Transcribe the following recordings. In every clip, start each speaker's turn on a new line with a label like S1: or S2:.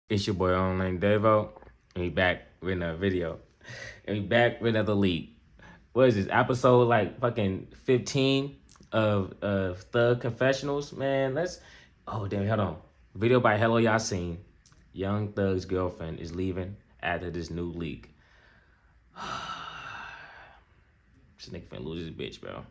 S1: It's your boy Online Devo, and we back with another video. And we back with another leak. What is this, episode like fucking 15 of Thug Confessionals? Man, let's oh damn, hold on. Video by Hello Yasin. Young Thug's girlfriend is leaving after this new leak. This nigga finna lose his bitch, bro.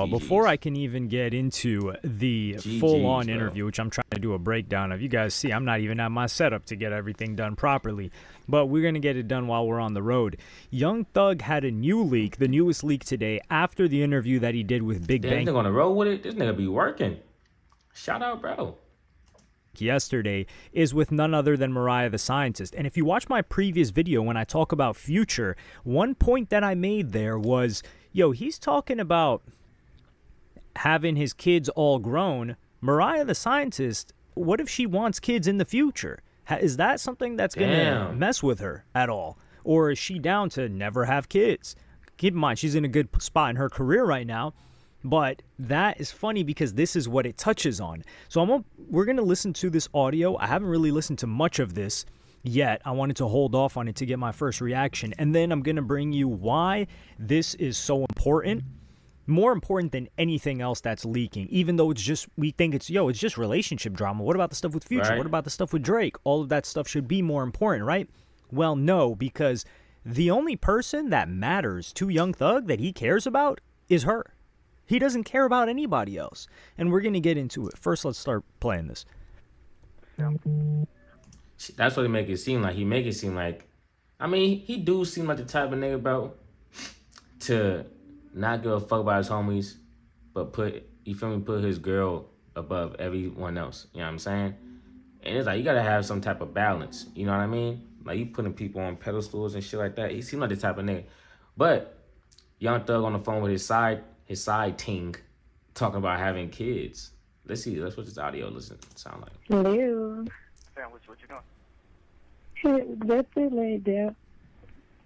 S2: Before
S1: GG's.
S2: I can even get into the
S1: GG's,
S2: full-on
S1: bro.
S2: interview, which I'm trying to do a breakdown of, you guys see I'm not even at my setup to get everything done properly, but we're going to get it done while we're on the road. Young Thug had a new leak, the newest leak today, after the interview that he did with Big
S1: Damn,
S2: Bang
S1: this nigga on the road with it. This nigga be working. Shout out, bro.
S2: yesterday, is with none other than Mariah the Scientist. And if you watch my previous video when I talk about Future, one point that I made there was, yo, he's talking about having his kids all grown. Mariah the Scientist, what if she wants kids in the future? Is that something that's going to
S1: Damn.
S2: mess with her at all? Or is she down to never have kids? Keep in mind, she's in a good spot in her career right now. But that is funny because this is what it touches on. So we're going to listen to this audio. I haven't really listened to much of this yet. I wanted to hold off on it to get my first reaction. And then I'm going to bring you why this is so important. More important than anything else that's leaking, even though it's just, we think it's just relationship drama. What about the stuff with Future?
S1: Right?
S2: What about the stuff with Drake? All of that stuff should be more important, right? Well, no, because the only person that matters to Young Thug that he cares about is her. He doesn't care about anybody else. And we're going to get into it. First, let's start playing this.
S1: That's what he make it seem like. He make it seem like, I mean, he do seem like the type of nigga, bro, to not give a fuck about his homies, but put his girl above everyone else. You know what I'm saying? And it's like, you gotta have some type of balance. You know what I mean? Like, you putting people on pedestals and shit like that. He seemed like the type of nigga. But Young Thug on the phone with his side ting, talking about having kids. Let's see. Let's watch this audio. Listen, sound like.
S3: Hello.
S4: Sam, what you doing?
S3: That's it, laid down.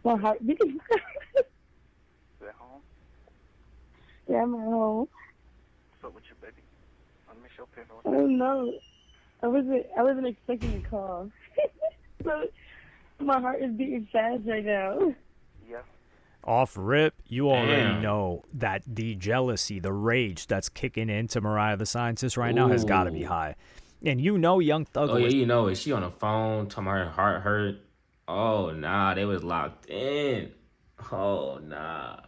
S3: My heart beats.
S4: You at home?
S3: Yeah, I'm at home.
S4: What's up with you, baby? I miss your pin.
S3: I don't know. I wasn't expecting a call. So my heart is beating fast right now.
S4: Yeah.
S2: Off rip, you already
S1: Damn.
S2: know that the jealousy, the rage that's kicking into Mariah the Scientist right now has got to be
S1: Ooh.
S2: high. And you know Young Thug
S1: Oh yeah,
S2: was
S1: you know it. She on the phone, talking about her heart hurt. Oh nah, they was locked in. Oh nah,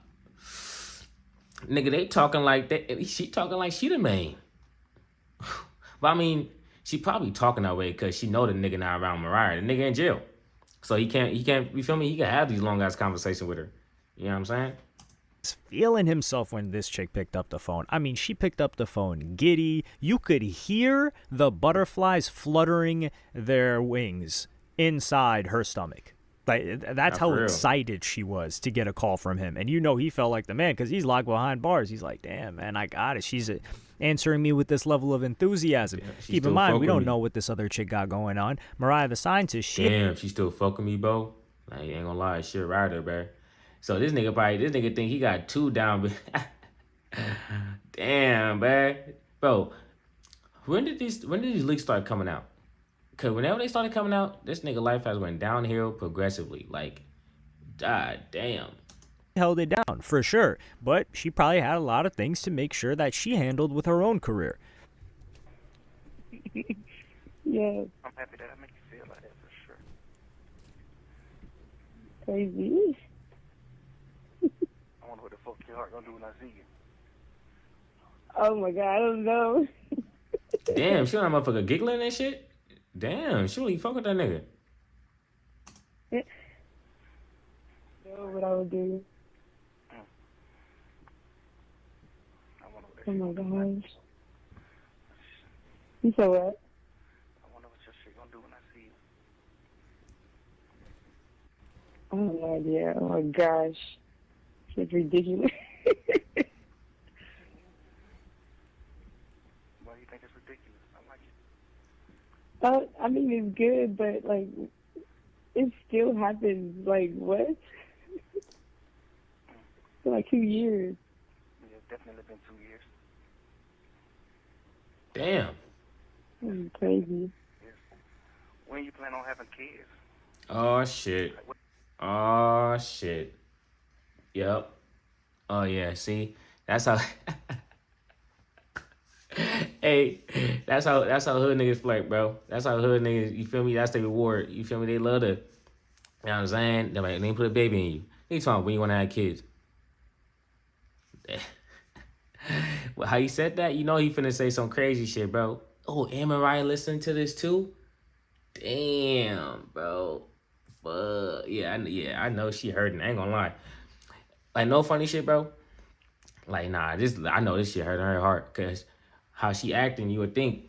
S1: nigga, they talking like that. She talking like she the main. But I mean, she probably talking that way because she know the nigga not around Mariah. The nigga in jail, so he can't. You feel me? He can have these long ass conversations with her. You know what I'm saying?
S2: feeling himself when this chick picked up the phone. I mean, she picked up the phone giddy. You could hear the butterflies fluttering their wings inside her stomach. Like, that's
S1: Not
S2: how
S1: for real.
S2: excited she was to get a call from him. And you know he felt like the man because he's locked behind bars. He's like, damn, man, I got it. She's answering me with this level of enthusiasm.
S1: She's
S2: Keep in
S1: still
S2: mind, we
S1: fucking
S2: don't
S1: me.
S2: know what this other chick got going on. Mariah the Scientist, she
S1: Damn, she still fucking me, bro. I ain't gonna lie, shit rider, bro. So this nigga think he got two down. Damn, man. Bro, when did these leaks start coming out? Cause whenever they started coming out, this nigga life has went downhill progressively. Like, god damn.
S2: held it down for sure. But she probably had a lot of things to make sure that she handled with her own career.
S3: Yeah,
S4: I'm happy that I make you feel like that for sure.
S3: crazy.
S4: I wonder what the fuck your heart gonna do when I see you.
S3: Oh my god, I don't know.
S1: Damn, she on that motherfucker giggling and shit? Damn, she really fuck with that nigga.
S3: Know what I would do.
S4: I wonder what that
S3: Oh
S4: shit
S3: my
S4: gonna do.
S3: gosh. You said what?
S4: I wonder what your shit gonna do when I see you.
S3: I have no idea. Oh my gosh. It's ridiculous.
S4: Why do you think it's ridiculous? I like it.
S3: I mean, it's good, but like, it still happens. Like, what? For like 2 years.
S4: Yeah, it's definitely been 2 years.
S1: Damn.
S3: This is crazy.
S4: when you plan on having kids?
S1: Oh shit. Oh shit. Yep. Oh yeah. See, that's how. Hey, that's how hood niggas flirt, bro. That's how hood niggas. You feel me? That's the reward. You feel me? They love to. You know what I'm saying? They're like, they put a baby in you. They talking when you want to have kids. Well, how you said that? You know he finna say some crazy shit, bro. Oh, and Mariah listening to this too? Damn, bro. Fuck. Yeah, I know she hurting. I ain't gonna lie. Like, no funny shit, bro. Like, nah, I know this shit hurting her heart. Cause how she acting, you would think,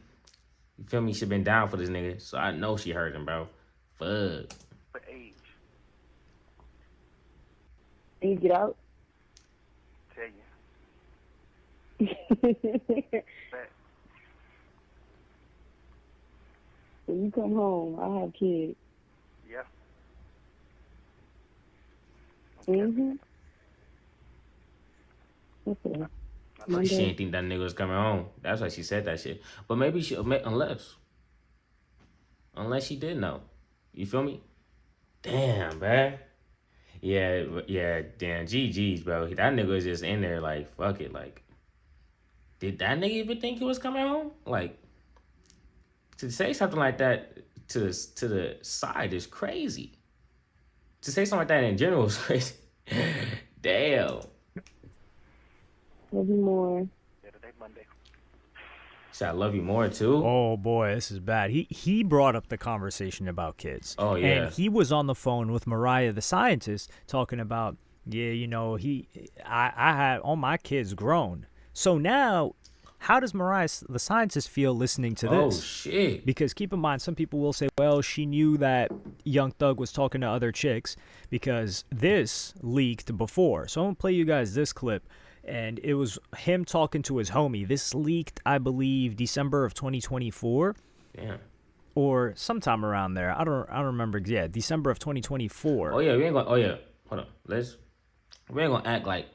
S1: you feel me, she been down for this nigga. So I know she hurting, bro. Fuck.
S4: What age?
S3: And you get out?
S4: Tell you. But
S3: When you come home, I have kids.
S4: yeah.
S3: Mm-hmm. Okay.
S1: Like, she ain't think that nigga was coming home. That's why she said that shit. But maybe unless she did know. You feel me? Damn, man. Yeah, damn, GG's, bro. That nigga was just in there like, fuck it, like, did that nigga even think he was coming home? Like, to say something like that to the side is crazy. To say something like that in general is crazy. Damn.
S3: Love you more.
S4: Yeah, today Monday.
S1: Said I love you more too.
S2: Oh boy, this is bad. He brought up the conversation about kids.
S1: Oh, yeah.
S2: And he was on the phone with Mariah the scientist talking about, yeah, you know, I had all my kids grown. So now, how does Mariah the scientist feel listening to
S1: Oh
S2: this?
S1: shit.
S2: Because keep in mind, some people will say, well, she knew that Young Thug was talking to other chicks because this leaked before. So I'm going to play you guys this clip. And it was him talking to his homie. This leaked, I believe, December of 2024.
S1: Damn.
S2: Or sometime around there. I don't remember. Yeah, December of 2024.
S1: Oh yeah, we ain't gonna. Oh yeah, hold on. We ain't gonna act like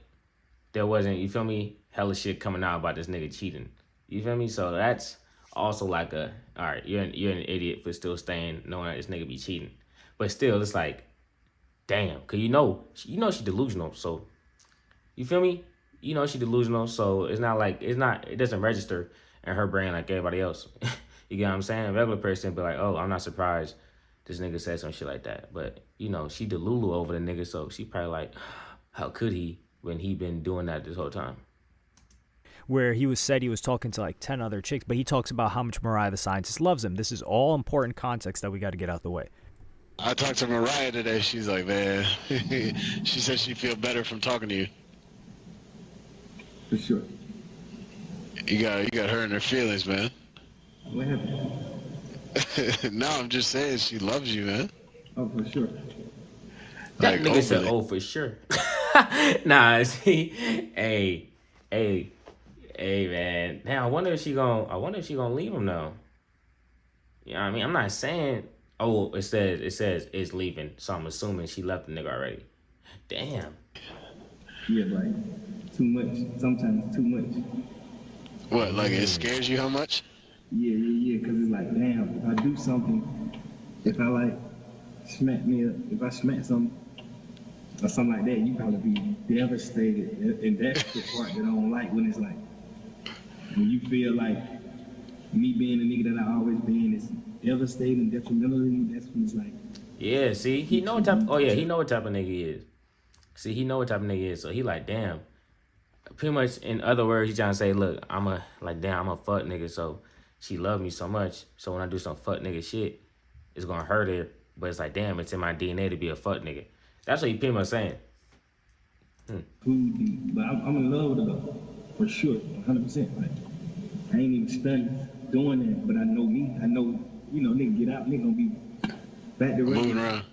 S1: there wasn't. You feel me? Hella shit coming out about this nigga cheating. You feel me? So that's also like all right. You're an idiot for still staying knowing that this nigga be cheating. But still, it's like, damn. Cause you know she delusional. So you feel me? You know she delusional. So it doesn't register in her brain like everybody else. You get what I'm saying? A regular person be like, oh, I'm not surprised this nigga said some shit like that. But, you know, she delulu over the nigga, so she probably like, how could he when he been doing that this whole time?
S2: Where he was talking to like 10 other chicks, but he talks about how much Mariah the scientist loves him. This is all important context that we got to get out the way.
S5: I talked to Mariah today. She's like, man, she said she feel better from talking to you.
S6: For sure.
S5: You got her in her feelings, man.
S6: What happened?
S5: No, I'm just saying she loves you, man.
S6: Oh, for sure.
S1: That
S5: Like,
S1: nigga said,
S5: openly.
S1: oh, for sure. Nah, see, hey, man. Now, I wonder if she gonna leave him though. You know what I mean? I'm not saying, oh, it says it's leaving, so I'm assuming she left the nigga already. Damn.
S6: Yeah, like, too much. Sometimes too much.
S5: What, like it scares you how much?
S6: Yeah, because it's like, damn, if I do something, if I, like, if I smack something, or something like that, you probably be devastated. And that's the part that I don't like, when it's like, when you feel like me being the nigga that I always been is devastating, detrimental to you, that's when it's like,
S1: Yeah, see, he know what type. Oh yeah, he know what type of nigga he is. See, he know what type of nigga he is. So he like, damn. Pretty much, in other words, he trying to say, look, I'm a fuck nigga. So she love me so much. So when I do some fuck nigga shit, it's gonna hurt her. But it's like, damn, it's in my DNA to be a fuck nigga. That's what he pretty much saying.
S6: food deep. But I'm in love with her though, for sure, 100%. Like, I ain't even studying doing that, but I know me. I know, nigga get out, nigga gonna be back to
S5: Moving
S6: regular.
S5: around.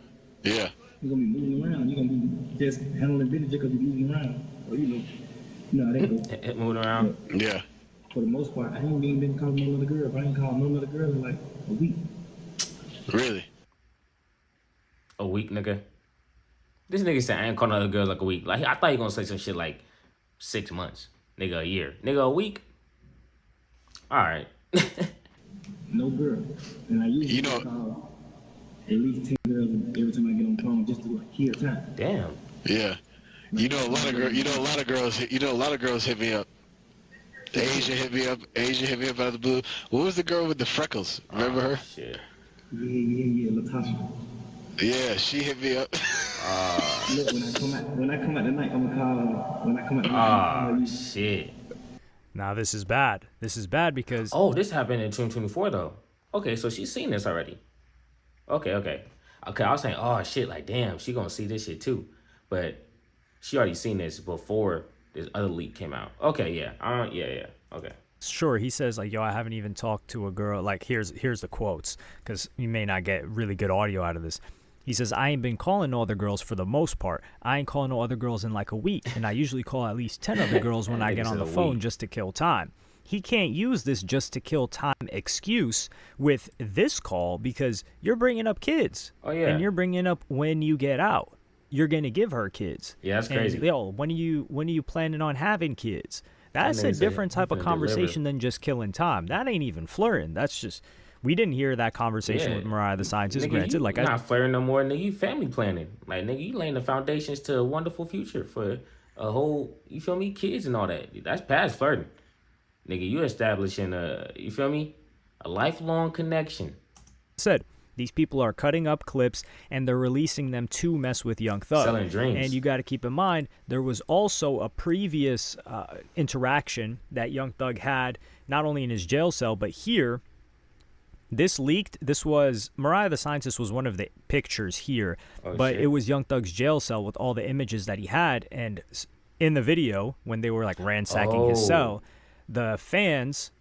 S5: Yeah.
S6: You're gonna be moving around. You're gonna be just handling business because you're moving around. So, you know how that goes.
S1: Moving around.
S6: But
S5: Yeah.
S6: for the most part, I ain't even been calling no other girl. I ain't called no other girl in like a week.
S5: Really?
S1: A week, nigga. This nigga said I ain't calling other girls like a week. Like, I thought he gonna say some shit like 6 months. Nigga, a year. Nigga, a week? Alright.
S6: No girl. And I usually
S5: You know-
S6: call at least 10 girls every time I get on the phone just to like kill time.
S1: Damn.
S5: Yeah. You know a lot of girls. You know a lot of girls. You know a lot of girls hit me up. Asia hit me up. Asia hit me up out of the blue. What was the girl with the freckles? Remember her?
S1: Shit.
S6: Yeah, Latasha.
S5: Yeah, she hit me up.
S6: Look, when I come out tonight, I'm gonna call. When I come out tonight, I'm gonna call you.
S1: Shit.
S2: Now this is bad. This is bad because
S1: Oh, this happened in 2024 though. Okay, so she's seen this already. Okay. I was saying, oh shit, like damn, she gonna see this shit too, but she already seen this before this other leak came out. Okay, yeah, yeah. Okay.
S2: sure, he says like, yo, I haven't even talked to a girl. Like here's the quotes because you may not get really good audio out of this. He says, I ain't been calling no other girls for the most part. I ain't calling no other girls in like a week. And I usually call at least 10 other girls when I get on the phone just to kill time. He can't use this just to kill time excuse with this call because you're bringing up kids.
S1: Oh, yeah.
S2: And you're bringing up when you get out. You're going to give her kids.
S1: Yeah, that's crazy.
S2: And, yo, when are you planning on having kids? That's a
S1: nigga said,
S2: different type
S1: "I'm
S2: of
S1: finna
S2: conversation
S1: deliver."
S2: than just killing time. That ain't even flirting. That's just... We didn't hear that conversation
S1: Yeah.
S2: with Mariah the Scientist,
S1: Nigga,
S2: granted.
S1: you
S2: Like,
S1: not flirting no more, nigga. You family planning. Like, nigga, you laying the foundations to a wonderful future for a whole, you feel me, kids and all that. That's past flirting. Nigga, you establishing you feel me, a lifelong connection.
S2: said, these people are cutting up clips and they're releasing them to mess with Young Thug.
S1: Selling dreams.
S2: And you got to keep in mind, there was also a previous interaction that Young Thug had, not only in his jail cell, but here. This leaked. This was Mariah the Scientist was one of the pictures here, but
S1: shit.
S2: it was Young Thug's jail cell with all the images that he had. And in the video, when they were like ransacking his
S1: Oh.
S2: cell, the fans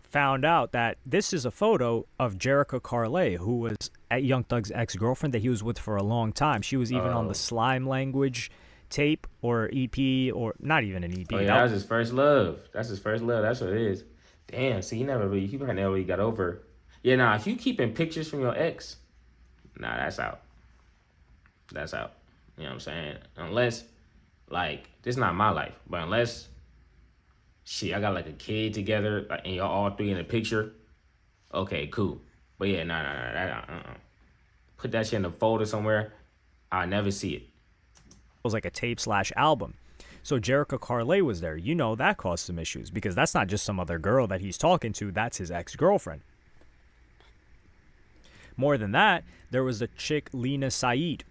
S2: found out that this is a photo of Jerica Carle, who was at Young Thug's ex-girlfriend that he was with for a long time. She was even on the Slime Language tape or EP, or not even an EP.
S1: Oh, yeah, that was his first love. That's his first love. That's what it is. Damn, see, he never really got over. Yeah, nah, if you keeping pictures from your ex, nah, that's out. That's out. You know what I'm saying? Unless, like, this is not my life, but unless, shit, I got like a kid together, like, and y'all all three in a picture, okay, cool. But yeah, nah. Put that shit in a folder somewhere. I'll never see it.
S2: was like a tape/album. So Jerica Carle was there. You know that caused some issues because that's not just some other girl that he's talking to. That's his ex-girlfriend. More than that, there was a chick, Lena Said.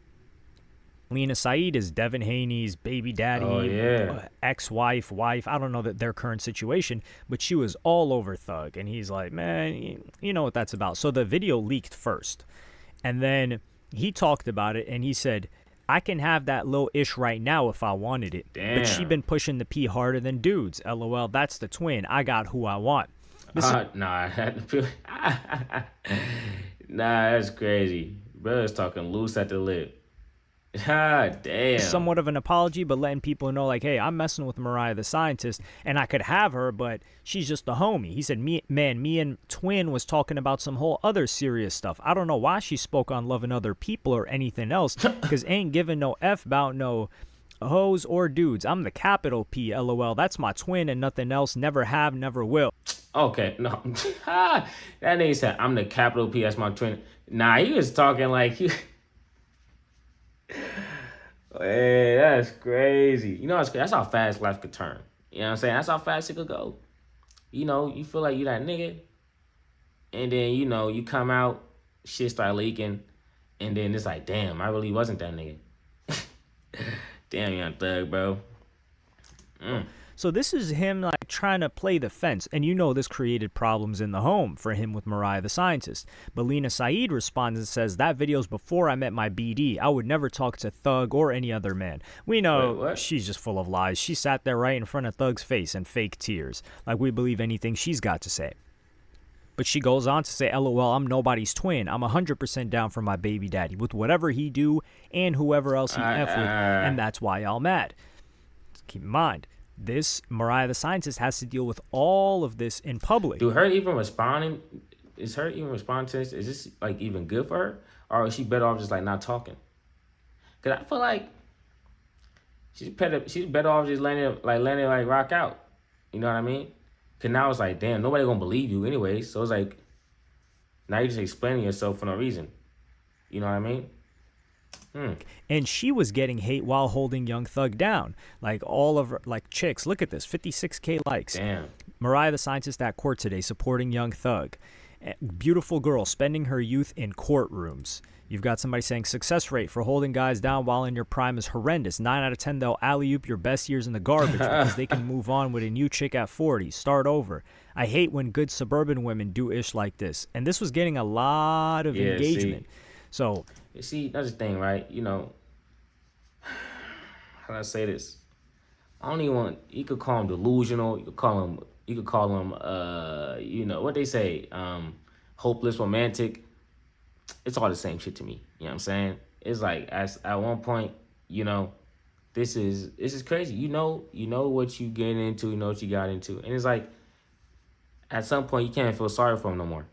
S2: Lena Said is Devin Haney's baby daddy,
S1: Oh, yeah.
S2: ex-wife, wife. I don't know their current situation, but she was all over Thug. And he's like, man, you know what that's about. So the video leaked first. And then he talked about it and he said, I can have that little ish right now if I wanted it. But she
S1: Damn.
S2: been pushing the P harder than dudes. LOL, that's the twin. I got who I want.
S1: Nah, nah, that's crazy. Brother's talking loose at the lip. Damn.
S2: Somewhat of an apology, but letting people know, like, hey, I'm messing with Mariah the Scientist, and I could have her, but she's just a homie. He said, me and Twin was talking about some whole other serious stuff. I don't know why she spoke on loving other people or anything else, because ain't giving no F about no hoes or dudes. I'm the capital P, LOL. That's my twin and nothing else. Never have, never will.
S1: Okay, no. That nigga said, I'm the capital P, that's my twin. Nah, he was talking like he... Hey, that's crazy. You know, that's how fast life could turn. You know what I'm saying? That's how fast it could go. You know, you feel like you that nigga, and then, you know, you come out, shit start leaking, and then it's like, damn, I really wasn't that nigga. Damn, Young Thug, bro.
S2: So this is him like trying to play the fence, and you know this created problems in the home for him with Mariah the Scientist. But Lena Said responds and says, that video's before I met my BD. I would never talk to Thug or any other man. We know
S1: Wait, what?
S2: she's just full of lies. She sat there right in front of Thug's face and fake tears, like we believe anything she's got to say. But she goes on to say, LOL, I'm nobody's twin. I'm 100% down for my baby daddy with whatever he do and whoever else he F with, and that's why y'all mad. Keep in mind, this Mariah the Scientist has to deal with all of this in public.
S1: Is her even responding to this? Is this, like, even good for her? Or is she better off just, like, not talking? Because I feel like she's better off just letting it rock out. You know what I mean? Because now it's like, damn, nobody gonna believe you anyway. So it's like, now you're just explaining yourself for no reason. You know what I mean?
S2: And she was getting hate while holding Young Thug down. Like all of her, like chicks, look at this, 56K likes.
S1: Damn.
S2: Mariah the Scientist at court today supporting Young Thug. Beautiful girl spending her youth in courtrooms. You've got somebody saying success rate for holding guys down while in your prime is horrendous. 9 out of 10 they'll alley-oop your best years in the garbage because they can move on with a new chick at 40. Start over. I hate when good suburban women do ish like this. And this was getting a lot of
S1: Yeah,
S2: engagement.
S1: see.
S2: So
S1: You see, that's the thing, right? You know, how do I say this? I don't even want. You could call him delusional. You could call him. You know what they say? Hopeless romantic. It's all the same shit to me. You know what I'm saying? It's like at one point, you know, this is crazy. You know what you get into. You know what you got into, and it's like at some point you can't feel sorry for him no more.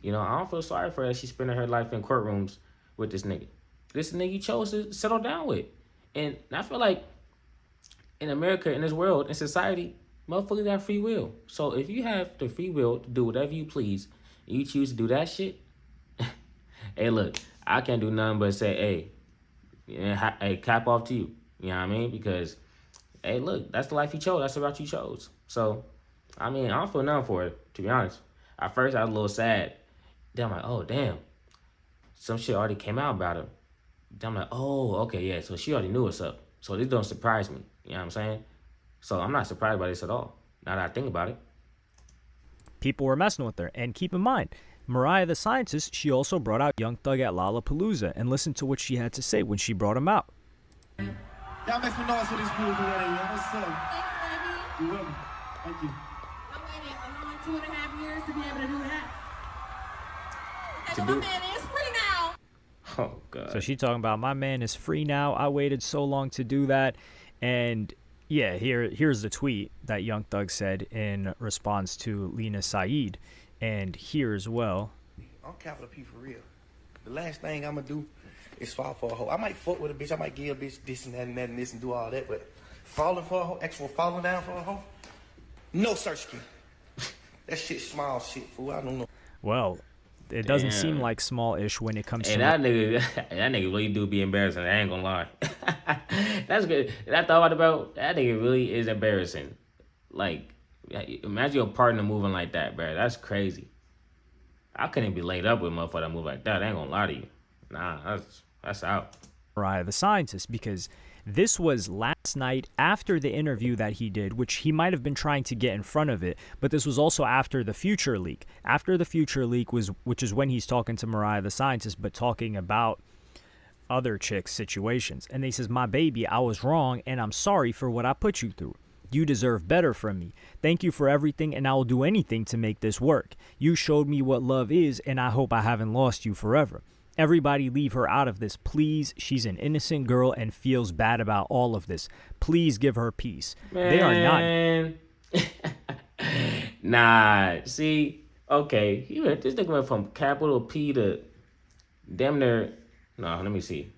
S1: You know, I don't feel sorry for her. She's spending her life in courtrooms with this nigga. This nigga you chose to settle down with. And I feel like in America, in this world, in society, motherfuckers got free will. So if you have the free will to do whatever you please, and you choose to do that shit, hey, look, I can't do nothing but say, hey, cap off to you. You know what I mean? Because, hey, look, that's the life you chose. That's the route you chose. So, I mean, I don't feel nothing for it, to be honest. At first, I was a little sad. Then I'm like, oh, damn. Some shit already came out about her. Then I'm like, oh, okay, yeah. So she already knew what's up. So this don't surprise me. You know what I'm saying? So I'm not surprised by this at all. Now that I think about it.
S2: people were messing with her. And keep in mind, Mariah the Scientist, she also brought out Young Thug at Lollapalooza. And listen to what she had to say when she brought him out.
S7: Y'all make some noise for these beautiful ladies. What's up?
S8: Thanks, baby.
S7: You welcome. Thank you.
S8: I waited a long 2.5 years to be able to do that.
S1: To
S8: And
S1: do-
S8: my man is free now.
S1: Oh, God.
S2: So she talking about, my man is free now. I waited so long to do that. And yeah, here's the tweet that Young Thug said in response to Lena Saeed. And here as well.
S7: I'm capital P for real. The last thing I'm gonna do is fall for a hoe. I might fuck with a bitch. I might give a bitch this and that and that and this and do all that. But falling for a hoe, actual falling down for a hoe, no search key. That shit small shit, fool. I don't know.
S2: Well, it doesn't
S1: Damn.
S2: seem like small-ish when it comes
S1: Hey,
S2: to...
S1: that nigga really do be embarrassing. I ain't gonna lie. That's good. I thought about that nigga really is embarrassing. Like, imagine your partner moving like that, bro. That's crazy. I couldn't be laid up with a motherfucker that move like that. I ain't gonna lie to you. Nah, that's out.
S2: Mariah the Scientist, because this was last night after the interview that he did, which he might have been trying to get in front of it, but this was also after the Future leak. After the Future leak which is when he's talking to Mariah the Scientist, but talking about other chicks' situations. And he says, my baby, I was wrong, and I'm sorry for what I put you through. You deserve better from me. Thank you for everything, and I will do anything to make this work. You showed me what love is, and I hope I haven't lost you forever. Everybody leave her out of this, please. She's an innocent girl and feels bad about all of this. Please give her peace. They are not.
S1: Man. Nah, see, okay. This nigga went from capital P to damn near. No, let me see.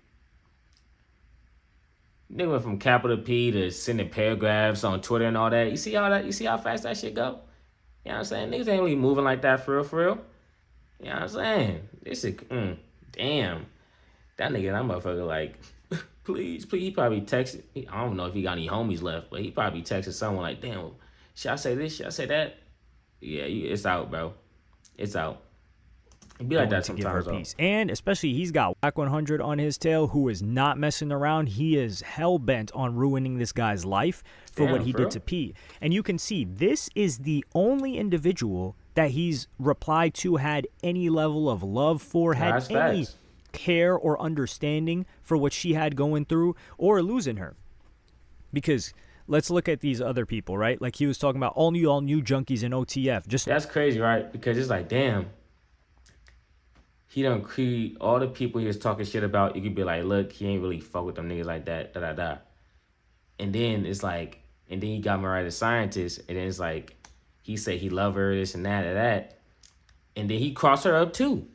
S1: Nigga went from capital P to sending paragraphs on Twitter and all that. You see all that? You see how fast that shit go? You know what I'm saying? Niggas ain't really moving like that for real. You know what I'm saying? This is, damn. That nigga, that motherfucker, like, please, he probably texted. I don't know if he got any homies left, but he probably texted someone like, damn, should I say this? Should I say that? Yeah, it's out, bro. It's out. It be like that
S2: To give her
S1: sometimes, though.
S2: peace. And especially he's got Whack 100 on his tail, who is not messing around. He is hell-bent on ruining this guy's life for what
S1: Damn,
S2: he
S1: for
S2: did
S1: real?
S2: to P. And you can see this is the only individual that he's replied to had any level of love for, had
S1: That's
S2: any
S1: facts.
S2: care or understanding for what she had going through or losing her. Because let's look at these other people, right? Like he was talking about all new junkies in OTF. Just
S1: That's crazy, right? Because it's like, damn. He done create all the people he was talking shit about. You could be like, look, he ain't really fuck with them niggas like that, da. And then it's like, and then he got Mariah the Scientist, and then it's like, he said he love her, this and that. And then he crossed her up too.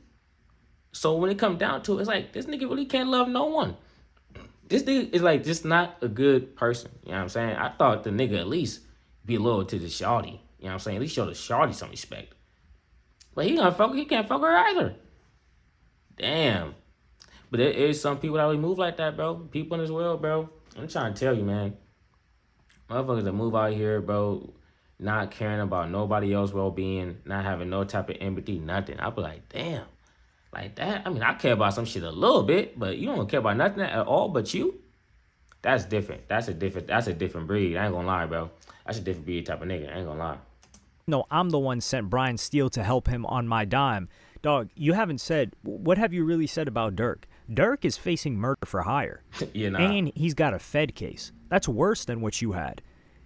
S1: So when it come down to it, it's like, this nigga really can't love no one. This nigga is like just not a good person. You know what I'm saying? I thought the nigga at least be loyal to the shawty. You know what I'm saying? At least show the shawty some respect. But he can't fuck her either. Damn. But there is some people that really move like that, bro. People in this world, bro. I'm trying to tell you, man. Motherfuckers that move out here, bro, not caring about nobody else's well-being, not having no type of empathy, nothing. I be like, damn. Like that? I mean, I care about some shit a little bit, but you don't care about nothing at all but you? That's different. That's a different breed. I ain't gonna lie, bro. That's a different breed type of nigga. I ain't gonna lie.
S2: No, I'm the one sent Brian Steele to help him on my dime. Dog, you haven't said, what have you really said about Dirk? Dirk is facing murder for hire.
S1: Yeah, nah.
S2: And he's got a Fed case. That's worse than what you had.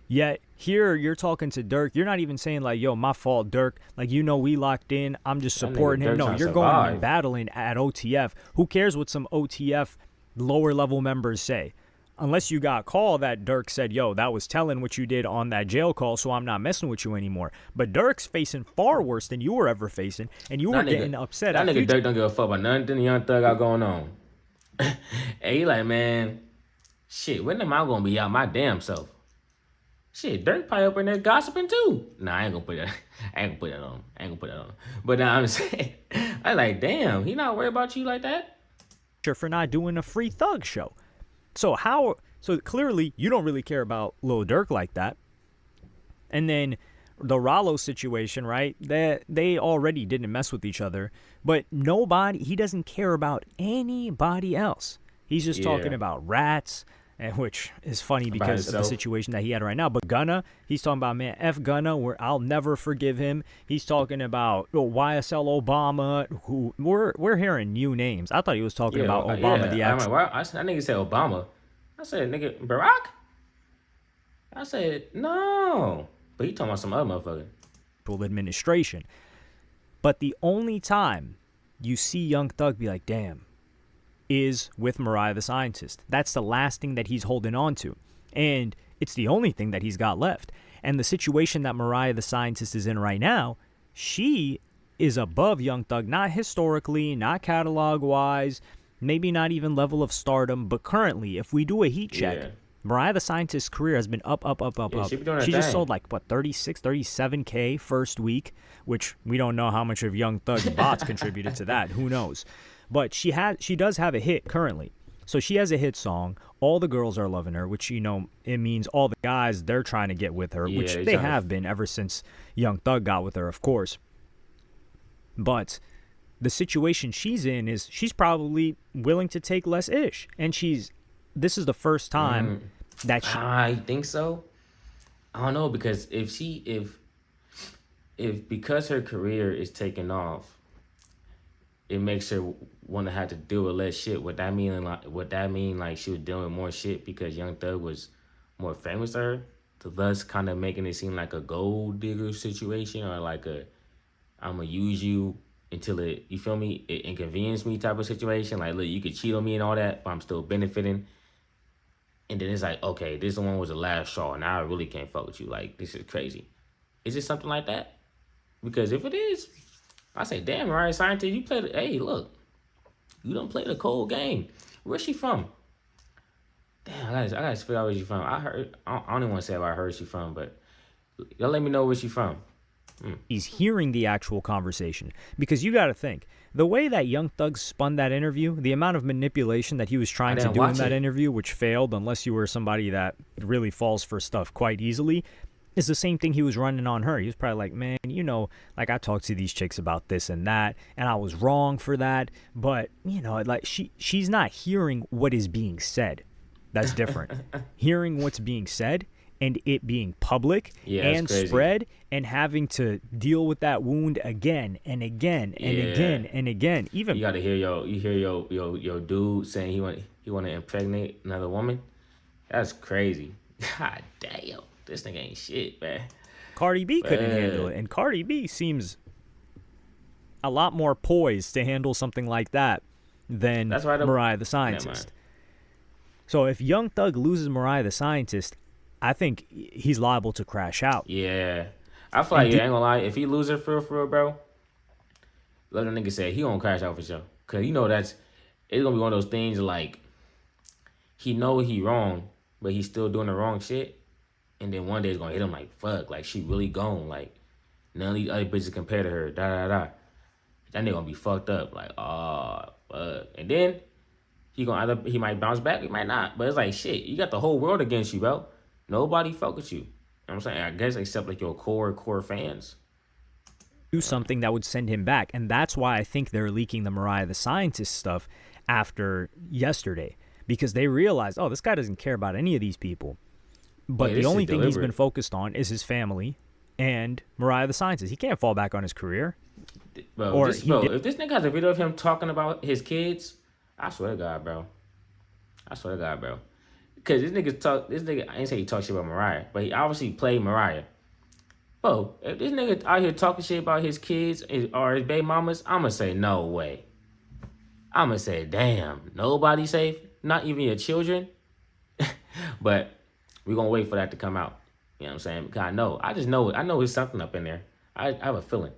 S2: Yet, here you're talking to Dirk. You're not even saying, like, yo, my fault, Dirk. Like, you know we locked in. I'm just
S1: That nigga
S2: supporting him.
S1: Dirk
S2: No,
S1: trying to
S2: you're going
S1: survive.
S2: and battling at OTF. Who cares what some OTF lower-level members say? Unless you got a call that Dirk said, yo, that was telling what you did on that jail call, so I'm not messing with you anymore. But Dirk's facing far worse than you were ever facing, and you were getting upset.
S1: That
S2: after
S1: nigga Dirk don't give a fuck about nothing Young Thug got going on. Hey, he like, man, shit, when am I gonna be out my damn self? Shit, Dirk probably up in there gossiping too. Nah, I ain't gonna put that. I ain't gonna put that on. But now I'm saying, I like, damn, he not worried about you like that.
S2: for not doing a Free Thug show. So clearly you don't really care about Lil Durk like that. And then the Rollo situation, right? They already didn't mess with each other, but he doesn't care about anybody else. He's just talking about rats, and which is funny because of the situation that he had right now. But Gunna, he's talking about, man, F Gunna, I'll never forgive him. He's talking about YSL Obama, who we're hearing new names. I thought he was talking about Obama, the actual.
S1: That nigga said Obama. I said, nigga, Barack? I said, no. But he talking about some other motherfucker.
S2: Administration. But the only time you see Young Thug be like, damn, is with Mariah the Scientist. That's the last thing that he's holding on to. And it's the only thing that he's got left. And the situation that Mariah the Scientist is in right now, she is above Young Thug, not historically, not catalog-wise, maybe not even level of stardom, but currently, if we do a heat check, Mariah the Scientist's career has been up. She just sold like, 37K first week, which we don't know how much of Young Thug's bots contributed to that. Who knows? But she does have a hit currently. So she has a hit song. All the girls are loving her, which, it means all the guys, they're trying to get with her, which they have been ever since Young Thug got with her, of course. But the situation she's in is she's probably willing to take less ish. And this is the first time that
S1: I think so. I don't know, because because her career is taking off, it makes her want to have to deal with less shit. Would that mean like she was dealing with more shit because Young Thug was more famous to her, to thus kind of making it seem like a gold digger situation, or like I'm gonna use you until it inconvenience me type of situation. Like, look, you could cheat on me and all that, but I'm still benefiting. And then it's like, okay, this one was the last straw, and now I really can't fuck with you. Like, this is crazy. Is it something like that? Because if it is, I say, damn, Mariah Scientist, you played it. Hey, look, you done played a cold game. Where's she from? Damn, I gotta figure out where she from. I don't even want to say where I heard she from, but y'all let me know where she from.
S2: He's hearing the actual conversation. Because you got to think, the way that Young Thug spun that interview, the amount of manipulation that he was trying to do in that interview, which failed unless you were somebody that really falls for stuff quite easily, is the same thing he was running on her. He was probably like, man, like I talked to these chicks about this and that, and I was wrong for that. But, like she's not hearing what is being said. That's different. Hearing what's being said and it being public and spread and having to deal with that wound again and again and again and again. Even
S1: you got to hear your dude saying he want to impregnate another woman. That's crazy. God damn, this nigga ain't shit, man.
S2: Cardi B couldn't handle it, and Cardi B seems a lot more poised to handle something like that than Mariah the Scientist. So if Young Thug loses Mariah the Scientist, I think he's liable to crash out.
S1: Yeah. I feel like, I ain't gonna lie, if he lose her for real, bro, let the nigga say he gonna crash out for sure. Cause it's gonna be one of those things like, he know he wrong, but he's still doing the wrong shit. And then one day it's gonna hit him like, fuck, like she really gone. Like, none of these other bitches compare to her, That nigga gonna be fucked up. Like, oh, fuck. And then he might bounce back, he might not. But it's like shit, you got the whole world against you, bro. Nobody fuck with you. You know what I'm saying? I guess except like your core fans.
S2: Do something that would send him back. And that's why I think they're leaking the Mariah the Scientist stuff after yesterday. Because they realized, oh, this guy doesn't care about any of these people. But
S1: Yeah,
S2: the
S1: this
S2: only
S1: is
S2: thing he's been
S1: deliberate.
S2: focused on is his family and Mariah the Scientist. He can't fall back on his career.
S1: Bro,
S2: Or
S1: this,
S2: he
S1: bro
S2: did-
S1: if this nigga has a video of him talking about his kids, I swear to God, bro. I swear to God, bro. Because this nigga, I ain't say he talk shit about Mariah, but he obviously played Mariah. Bro, if this nigga out here talking shit about his kids or his baby mamas, I'ma say no way. I'ma say, damn, nobody safe, not even your children. But we're gonna wait for that to come out. You know what I'm saying? Because I just know it. I know there's something up in there. I have a feeling.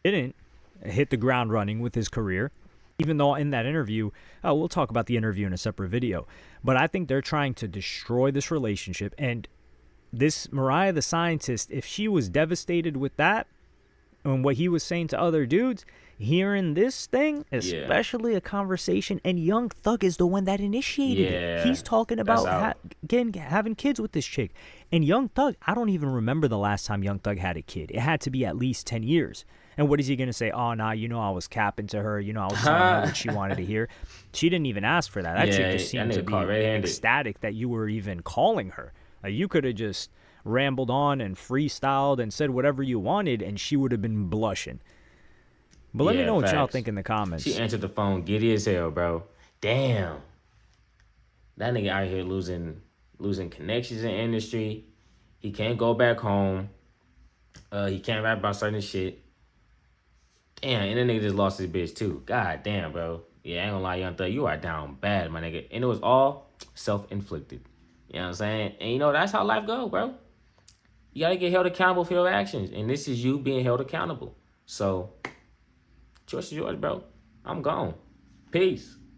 S2: Didn't hit the ground running with his career, even though in that interview, we'll talk about the interview in a separate video, but I think they're trying to destroy this relationship. And this Mariah the Scientist, if she was devastated with that and what he was saying to other dudes, hearing this thing, especially a conversation, and Young Thug is the one that initiated it. He's talking
S1: that's
S2: about
S1: out.
S2: having kids with this chick. And Young Thug, I don't even remember the last time Young Thug had a kid. It had to be at least 10 years. And what is he going to say? Oh, nah, I was capping to her. I was telling her what she wanted to hear. She didn't even ask for that. That chick just
S1: that
S2: seemed to
S1: nigga
S2: be
S1: caught red-handed.
S2: ecstatic that you were even calling her. You could have just rambled on and freestyled and said whatever you wanted, and she would have been blushing. But let me know what y'all
S1: facts.
S2: think in the comments.
S1: She answered the phone giddy as hell, bro. Damn. That nigga out here losing connections in the industry. He can't go back home. He can't rap about certain shit. Damn, and that nigga just lost his bitch too. God damn, bro. Yeah, I ain't gonna lie, Young Thug, you are down bad, my nigga. And it was all self-inflicted. You know what I'm saying? And that's how life go, bro. You gotta get held accountable for your actions. And this is you being held accountable. So, choice is yours, bro. I'm gone. Peace.